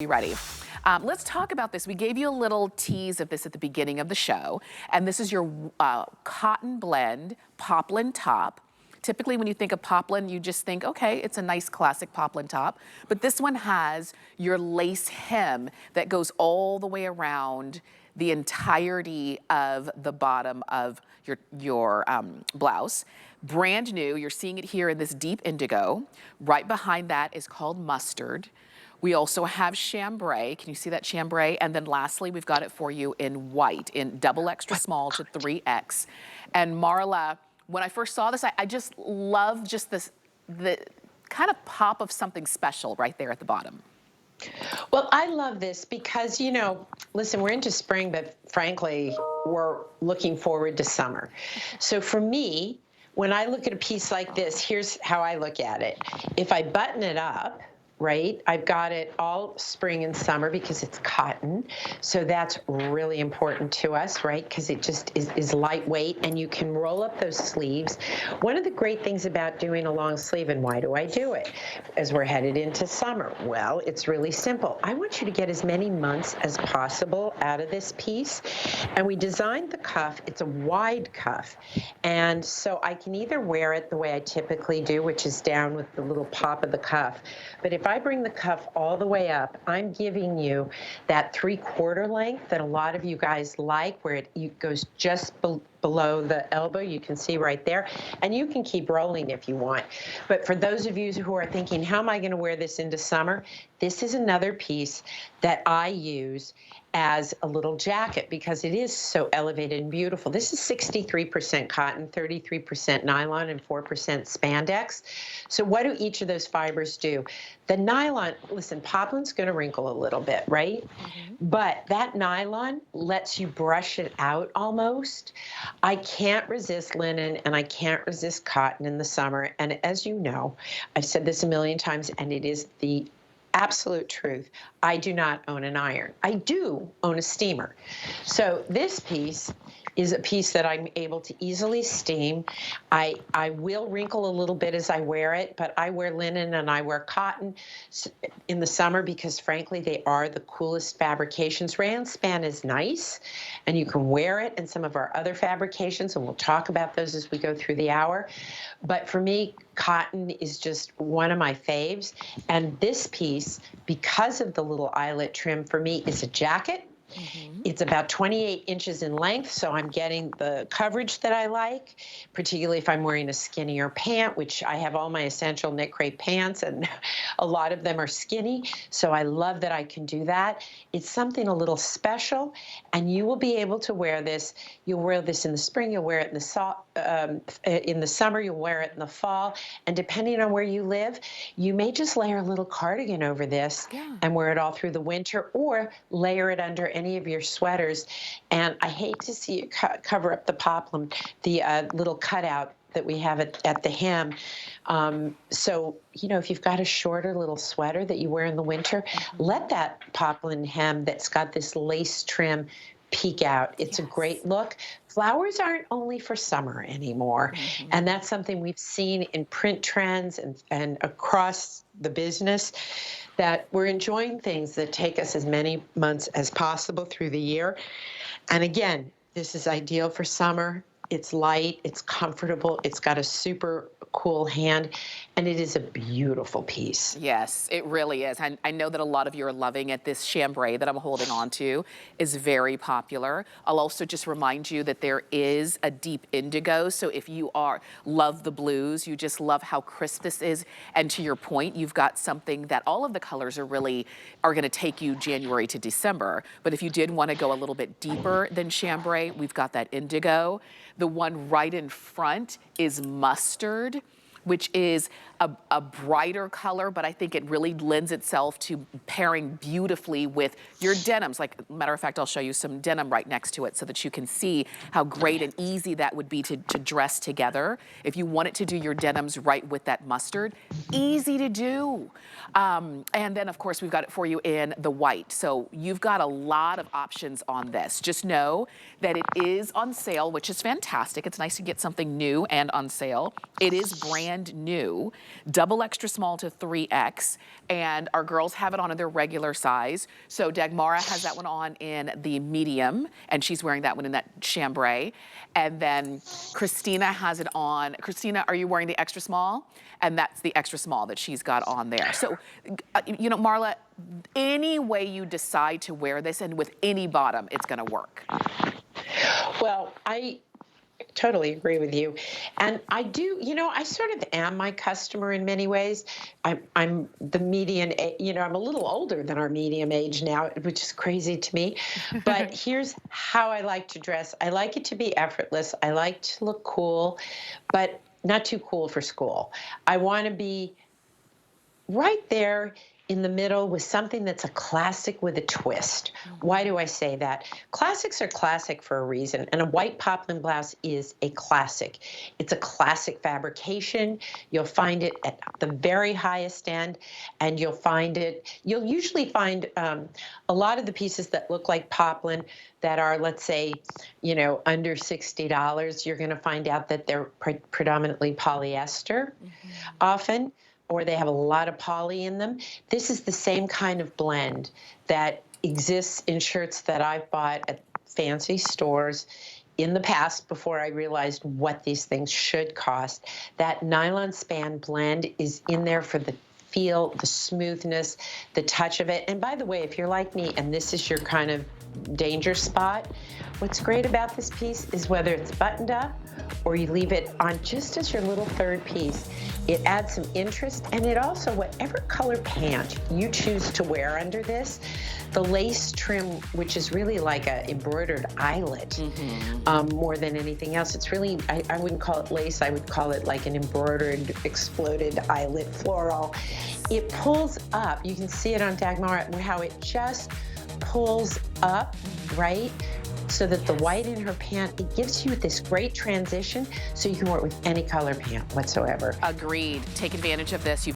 You ready? Let's talk about this. We gave you a little tease of this at the beginning of the show, and this is your cotton blend poplin top. Typically, when you think of poplin, you just think, okay, it's a nice classic poplin top. But this one has your lace hem that goes all the way around the entirety of the bottom of your blouse. Brand new, you're seeing it here in this deep indigo. Right behind that is called mustard. We also have chambray. Can you see that chambray? And then lastly, we've got it for you in white, in double extra small to 3X. And Marla, when I first saw this, I just love just this, the kind of pop of something special right there at the bottom. Well, I love this because, you know, listen, we're into spring, but frankly, we're looking forward to summer. So for me, when I look at a piece like this, here's how I look at it. If I button it up, right? I've got it all spring and summer because it's cotton. So that's really important to us, right? Because it just is lightweight and you can roll up those sleeves. One of the great things about doing a long sleeve, and why do I do it? As we're headed into summer. Well, it's really simple. I want you to get as many months as possible out of this piece. And we designed the cuff. It's a wide cuff. And so I can either wear it the way I typically do, which is down with the little pop of the cuff. But if I bring the cuff all the way up, I'm giving you that 3/4 length that a lot of you guys like, where it goes just below the elbow. You can see right there. And you can keep rolling if you want. But for those of you who are thinking, how am I going to wear this into summer? This is another piece that I use as a little jacket because it is so elevated and beautiful. This is 63% cotton, 33% nylon, and 4% spandex. So what do each of those fibers do? The nylon, listen, poplin's going to wrinkle a little bit, right? But that nylon lets you brush it out almost. I can't resist linen and I can't resist cotton in the summer. And as you know, I've said this a million times, and it is the absolute truth. I do not own an iron. I do own a steamer. So this piece is a piece that I'm able to easily steam. I will wrinkle a little bit as I wear it, but I wear linen and I wear cotton in the summer because frankly, they are the coolest fabrications. Rayon span is nice and you can wear it in some of our other fabrications, and we'll talk about those as we go through the hour. But for me, cotton is just one of my faves. And this piece, because of the little eyelet trim, for me is a jacket. It's about 28 inches in length, so I'm getting the coverage that I like, particularly if I'm wearing a skinnier pant, which I have all my essential knit crepe pants, and a lot of them are skinny, so I love that I can do that. It's something a little special, and you will be able to wear this. You'll wear this in the spring, you'll wear it in the summer, you'll wear it in the fall, and depending on where you live, you may just layer a little cardigan over this and wear it all through the winter, or layer it under any of your sweaters. And I hate to see it cover up the poplin, the little cutout that we have at the hem. So, you know, if you've got a shorter little sweater that you wear in the winter, let that poplin hem that's got this lace trim peek out. It's a great look. Flowers aren't only for summer anymore. And that's something we've seen in print trends and across the business, that we're enjoying things that take us as many months as possible through the year. And again, this is ideal for summer. It's light, it's comfortable, it's got a super cool hand, and it is a beautiful piece. Yes, it really is. I know that a lot of you are loving it. This chambray that I'm holding on to is very popular. I'll also just remind you that there is a deep indigo, so if you love the blues, you just love how crisp this is, and to your point, you've got something that all of the colors are going to take you January to December. But if you did want to go a little bit deeper than chambray, we've got that indigo. The one right in front is mustard, which is a brighter color, but I think it really lends itself to pairing beautifully with your denims. Like, matter of fact, I'll show you some denim right next to it so that you can see how great and easy that would be to dress together. If you wanted to do your denims right with that mustard, easy to do. And then, of course, we've got it for you in the white. So you've got a lot of options on this. Just know that it is on sale, which is fantastic. It's nice to get something new and on sale. It is brand new. double extra small to 3X, and our girls have it on in their regular size. So Dagmara has that one on in the medium, and she's wearing that one in that chambray. And then Christina has it on. Christina, are you wearing the extra small? And that's the extra small that she's got on there. So, you know, Marla, any way you decide to wear this and with any bottom, it's gonna work. Well, I totally agree with you. And I do, you know, I sort of am my customer in many ways. I'm the median, you know, I'm a little older than our medium age now, which is crazy to me. But here's how I like to dress. I like it to be effortless. I like to look cool, but not too cool for school. I want to be right there in the middle with something that's a classic with a twist. Why do I say that? Classics are classic for a reason, and a white poplin blouse is a classic. It's a classic fabrication. You'll find it at the very highest end, and you'll usually find a lot of the pieces that look like poplin that are, let's say, you know, under $60, you're gonna find out that they're predominantly polyester often, or they have a lot of poly in them. This is the same kind of blend that exists in shirts that I've bought at fancy stores in the past before I realized what these things should cost. That nylon span blend is in there for the feel, the smoothness, the touch of it. And by the way, if you're like me and this is your kind of danger spot, what's great about this piece is whether it's buttoned up or you leave it on just as your little third piece, it adds some interest, and it also, whatever color pant you choose to wear under this, the lace trim, which is really like a embroidered eyelet, more than anything else. It's really, I wouldn't call it lace, I would call it like an embroidered, exploded eyelet floral. It pulls up, you can see it on Dagmara, how it just pulls up, right? So that the white in her pant, it gives you this great transition so you can wear it with any color pant whatsoever. Agreed. Take advantage of this.